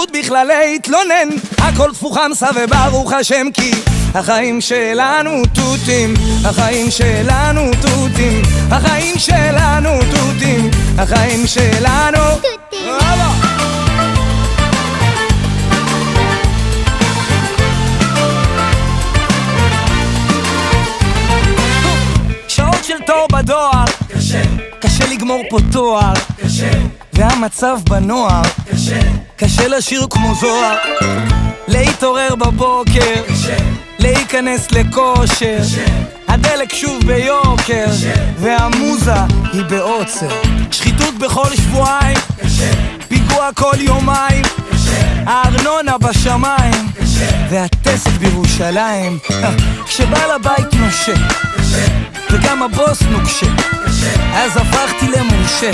שחיתות בכלל להתלונן, הכל תפוחמסה וברוך השם כי החיים שלנו תותים, החיים שלנו תותים, החיים שלנו תותים, החיים שלנו תותים. שעות של תור בדואר, קשה, קשה לגמור פה תואר, קשה, והמצב בנוער, קשה, קשה לשיר כמו זוהר, להתעורר בבוקר, קשה, להיכנס לכושר, קשה, הדלק שוב ביוקר, קשה, והמוזה היא בעוצר, שחיתות בכל שבועיים, קשה, פיגוע כל יומיים, קשה, הארנונה בשמיים, קשה, והטסט בירושלים, כשבעל הבית נושק, קשה, וגם הבוס נוקשה, אז הפכתי למורשה.